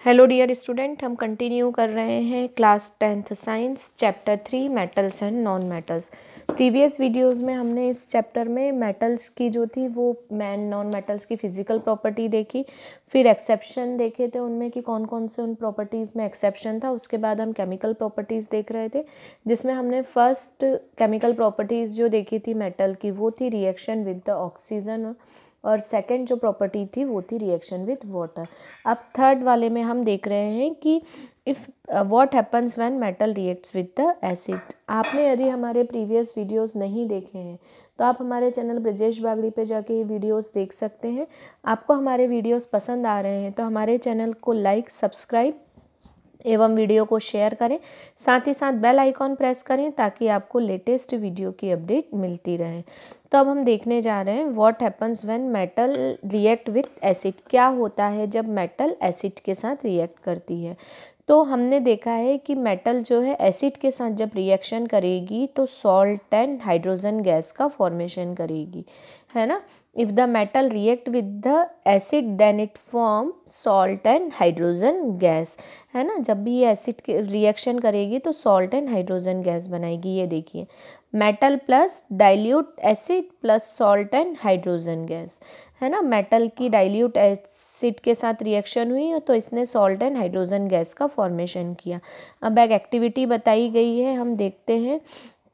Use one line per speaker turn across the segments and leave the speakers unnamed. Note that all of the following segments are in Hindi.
हेलो डियर स्टूडेंट, हम कंटिन्यू कर रहे हैं class 10th science chapter 3 metals and non metals. Previous videos में हमने इस चैप्टर में मेटल्स की जो थी वो नॉन मेटल्स की फिजिकल प्रॉपर्टी देखी, फिर एक्सेप्शन देखे थे उनमें कि कौन कौन से उन प्रॉपर्टीज़ में एक्सेप्शन था। उसके बाद हम केमिकल प्रॉपर्टीज़ देख रहे थे, जिसमें हमने फर्स्ट केमिकल प्रॉपर्टीज़ जो देखी थी मेटल की वो थी रिएक्शन विद द ऑक्सीजन, और सेकंड जो प्रॉपर्टी थी वो थी रिएक्शन विथ वाटर। अब थर्ड वाले में हम देख रहे हैं कि if what happens when metal reacts with the acid. आपने यदि हमारे प्रीवियस वीडियोस नहीं देखे हैं तो आप हमारे चैनल ब्रजेश बागड़ी पे जाके ये वीडियोस देख सकते हैं। आपको हमारे वीडियोस पसंद आ रहे हैं तो हमारे चैनल को लाइक, सब्सक्राइब एवं वीडियो को शेयर करें, साथ ही साथ बेल आइकॉन प्रेस करें ताकि आपको लेटेस्ट वीडियो की अपडेट मिलती रहे। तो अब हम देखने जा रहे हैं what happens when metal react with acid. क्या होता है जब मेटल एसिड के साथ रिएक्ट करती है। तो हमने देखा है कि मेटल जो है एसिड के साथ जब रिएक्शन करेगी तो सॉल्ट एंड हाइड्रोजन गैस का फॉर्मेशन करेगी, है ना। If the metal react with the acid then it form salt and hydrogen gas, है ना। जब भी ये एसिड के रिएक्शन करेगी तो सॉल्ट एंड हाइड्रोजन गैस बनाएगी। ये देखिए, metal plus dilute acid plus salt and hydrogen gas, है ना। मेटल की डाइल्यूट एसिड के साथ रिएक्शन हुई तो इसने सॉल्ट एंड हाइड्रोजन गैस का फॉर्मेशन किया। अब एक एक्टिविटी बताई गई है, हम देखते हैं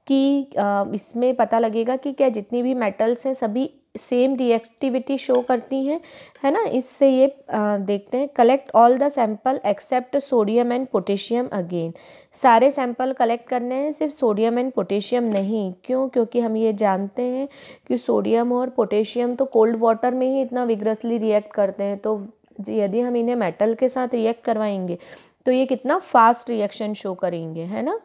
कि इसमें पता लगेगा कि क्या जितनी भी मेटल्स हैं सभी सेम रिएक्टिविटी शो करती हैं, है ना। इससे ये देखते हैं, collect all the sample except sodium and potassium again. सारे सैंपल कलेक्ट करने हैं, सिर्फ सोडियम एंड पोटेशियम नहीं। क्यों? क्योंकि हम ये जानते हैं कि सोडियम और पोटेशियम तो कोल्ड वाटर में ही इतना विग्रसली रिएक्ट करते हैं, तो यदि हम इन्हें मेटल के साथ रिएक्ट करवाएंगे तो ये कितना फास्ट रिएक्शन शो करेंगे, है ना,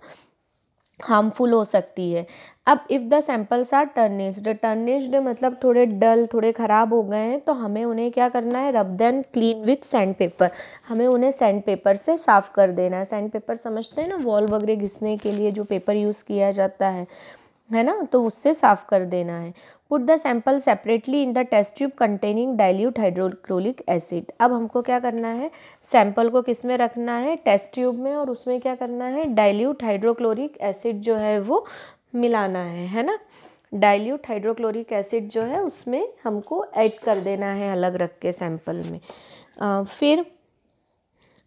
हार्मफुल हो सकती है। अब इफ़ द सैंपल्स आर टर्निश्ड मतलब थोड़े डल, थोड़े ख़राब हो गए हैं, तो हमें उन्हें क्या करना है, rub then clean with sand paper. हमें उन्हें सैंड पेपर से साफ़ कर देना है। सैंड पेपर समझते हैं ना, वॉल वगैरह घिसने के लिए जो पेपर यूज़ किया जाता है ना, तो उससे साफ़ कर देना है। Put the sample separately in the test tube containing dilute hydrochloric acid. अब हमको क्या करना है, सैंपल को किस में रखना है, टेस्ट ट्यूब में, और उसमें क्या करना है, डाइल्यूट हाइड्रोक्लोरिक एसिड जो है वो मिलाना है ना। डाइल्यूट हाइड्रोक्लोरिक एसिड जो है उसमें हमको ऐड कर देना है अलग रख के सैंपल में। फिर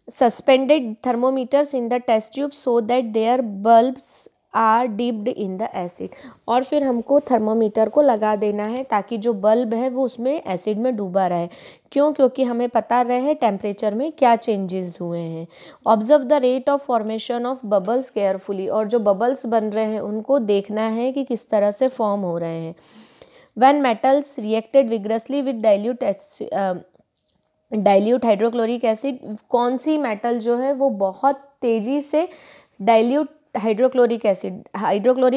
suspended thermometers in the test tube so that their bulbs are dipped in the acid. और फिर हमको थर्मोमीटर को लगा देना है ताकि जो बल्ब है वो उसमें एसिड में डूबा रहे। क्यों? क्योंकि हमें पता रहे टेम्परेचर में क्या चेंजेस हुए हैं। Observe the rate of formation of bubbles carefully. और जो बबल्स बन रहे हैं उनको देखना है कि किस तरह से फॉर्म हो रहे हैं। When metals reacted vigorously with dilute hydrochloric acid, कौन सी मेटल जो है वो बहुत तेज़ी से डाइल्यूट हाइड्रोक्लोरिक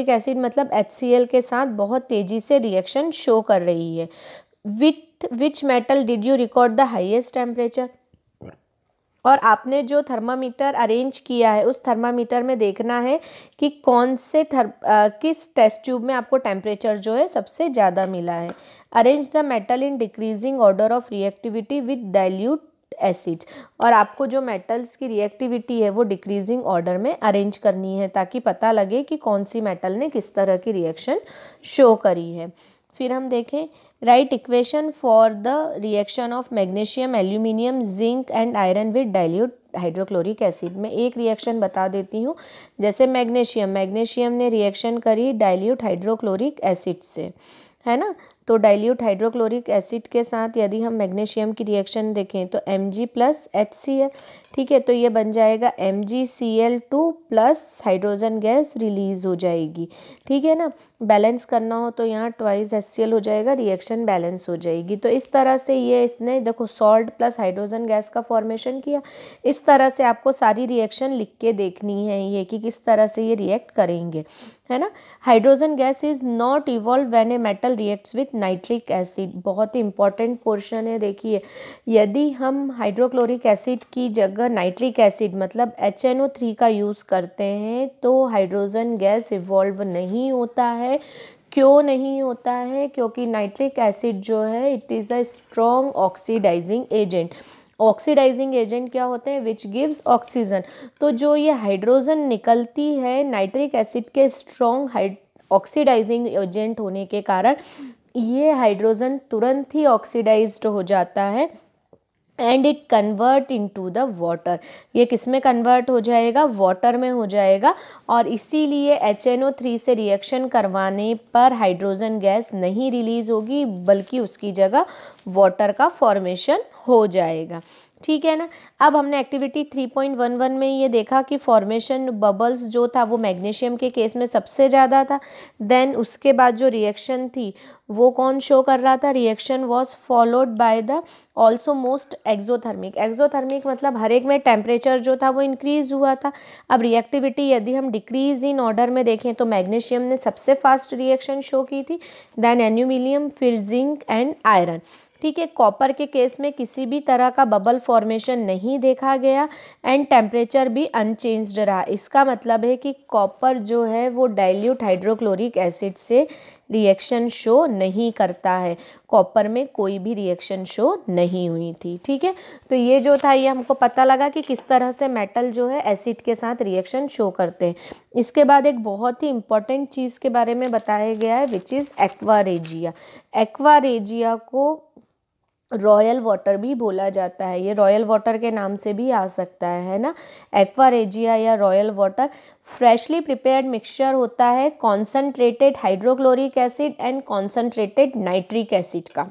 एसिड मतलब HCl के साथ बहुत तेज़ी से रिएक्शन शो कर रही है। With which metal did you record the highest temperature. और आपने जो थर्मामीटर अरेंज किया है उस थर्मामीटर में देखना है कि कौन से किस टेस्ट ट्यूब में आपको टेम्परेचर जो है सबसे ज़्यादा मिला है। Arrange the metal in decreasing order of reactivity with dilute acid. और आपको जो मेटल्स की रिएक्टिविटी है वो डिक्रीजिंग ऑर्डर में अरेंज करनी है ताकि पता लगे कि कौन सी मेटल ने किस तरह की रिएक्शन शो करी है। फिर हम देखें, right equation for the reaction of magnesium, aluminium, zinc and iron with dilute hydrochloric acid. में एक रिएक्शन बता देती हूँ। जैसे मैग्नीशियम ने रिएक्शन करी डाइल्यूट हाइड्रोक्लोरिक एसिड से, है ना। तो डाइल्यूट हाइड्रोक्लोरिक एसिड के साथ यदि हम मैग्नीशियम की रिएक्शन देखें तो Mg प्लस HCl, ठीक है, तो ये बन जाएगा MgCl2 plus hydrogen gas release हो जाएगी, ठीक है ना। बैलेंस करना हो तो यहाँ ट्वाइस HCl हो जाएगा, रिएक्शन बैलेंस हो जाएगी। तो इस तरह से ये इसने देखो सॉल्ट प्लस हाइड्रोजन गैस का फॉर्मेशन किया। इस तरह से आपको सारी रिएक्शन लिख के देखनी है ये कि किस तरह से ये रिएक्ट करेंगे, है ना। Hydrogen gas is not evolve when a metal reacts with nitric acid. बहुत ही इंपॉर्टेंट पोर्शन है, देखिए, यदि हम हाइड्रोक्लोरिक एसिड की जगह नाइट्रिक एसिड मतलब HNO3 का यूज़ करते हैं तो हाइड्रोजन गैस इवॉल्व नहीं होता है। क्यों नहीं होता है? क्योंकि नाइट्रिक एसिड जो है it is a strong oxidising agent. Oxidising agent क्या होते हैं, विच गिव्स ऑक्सीजन। तो जो ये हाइड्रोजन निकलती है नाइट्रिक एसिड के स्ट्रॉन्ग ऑक्सीडाइजिंग एजेंट होने के कारण ये हाइड्रोजन तुरंत ही ऑक्सीडाइज्ड हो जाता है and it convert into the water. ये किस में कन्वर्ट हो जाएगा, वाटर में हो जाएगा। और इसीलिए HNO3 से रिएक्शन करवाने पर हाइड्रोजन गैस नहीं रिलीज होगी, बल्कि उसकी जगह वाटर का फॉर्मेशन हो जाएगा। ठीक है ना। अब हमने एक्टिविटी 3.11 में ये देखा कि फॉर्मेशन बबल्स जो था वो मैग्नीशियम के केस में सबसे ज़्यादा था। देन उसके बाद जो रिएक्शन थी वो कौन शो कर रहा था, reaction was followed by the also most exothermic. Exothermic मतलब हर एक में टेम्परेचर जो था वो इंक्रीज हुआ था। अब रिएक्टिविटी यदि हम डिक्रीज इन ऑर्डर में देखें तो मैग्नीशियम ने सबसे फास्ट रिएक्शन शो की थी, देन एल्यूमिनियम, फिर जिंक एंड आयरन। ठीक है। कॉपर के केस में किसी भी तरह का बबल फॉर्मेशन नहीं देखा गया एंड टेम्परेचर भी अनचेंज्ड रहा। इसका मतलब है कि कॉपर जो है वो डाइल्यूट हाइड्रोक्लोरिक एसिड से रिएक्शन शो नहीं करता है, कॉपर में कोई भी रिएक्शन शो नहीं हुई थी। ठीक है। तो ये जो था ये हमको पता लगा कि किस तरह से मेटल जो है एसिड के साथ रिएक्शन शो करते हैं। इसके बाद एक बहुत ही इंपॉर्टेंट चीज़ के बारे में बताया गया है which is aqua regia. Aqua regia को रॉयल वाटर भी बोला जाता है, ये रॉयल वाटर के नाम से भी आ सकता है ना। एक्वा रेजिया या royal water freshly prepared mixture होता है concentrated hydrochloric acid and concentrated nitric acid का,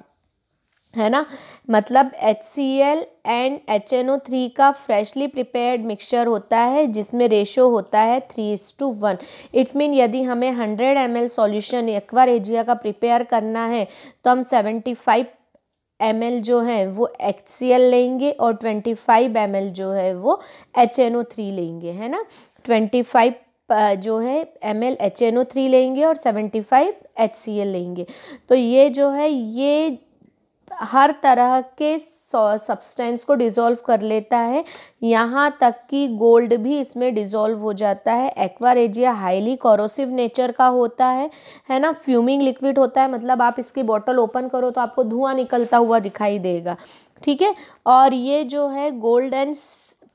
है ना। मतलब HCl एंड HNO3 का फ्रेशली प्रिपेयर्ड मिक्सचर होता है जिसमें रेशो होता है 3:1। इट मीन यदि हमें 100 ml सॉल्यूशन एक्वा रेजिया का प्रिपेयर करना है तो हम 75 ml जो है वो HCl लेंगे और 25 ml जो है वो HNO3 लेंगे, है ना। 25 जो है ml HNO3 लेंगे और 75 HCl लेंगे। तो ये जो है ये हर तरह के सब्सटेंस को डिसॉल्व कर लेता है, यहाँ तक कि गोल्ड भी इसमें डिसॉल्व हो जाता है। Aqua regia highly corrosive nature का होता है ना। फ्यूमिंग लिक्विड होता है, मतलब आप इसकी बॉटल ओपन करो तो आपको धुआं निकलता हुआ दिखाई देगा। ठीक है। और ये जो है गोल्ड एंड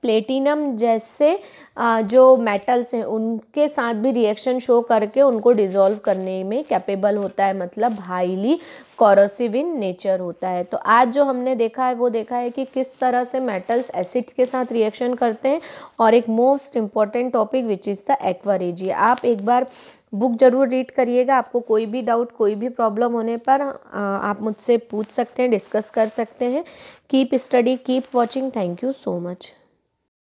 प्लेटिनम जैसे जो मेटल्स हैं उनके साथ भी रिएक्शन शो करके उनको डिसॉल्व करने में कैपेबल होता है, मतलब हाईली कोरोसिव इन नेचर होता है। तो आज जो हमने देखा है वो देखा है कि किस तरह से मेटल्स एसिड के साथ रिएक्शन करते हैं, और एक most important topic which is the aqua regia. आप एक बार बुक जरूर रीड करिएगा, आपको कोई भी डाउट कोई भी प्रॉब्लम होने पर आप मुझसे पूछ सकते हैं, डिस्कस कर सकते हैं। Keep study, keep watching. Thank you so much.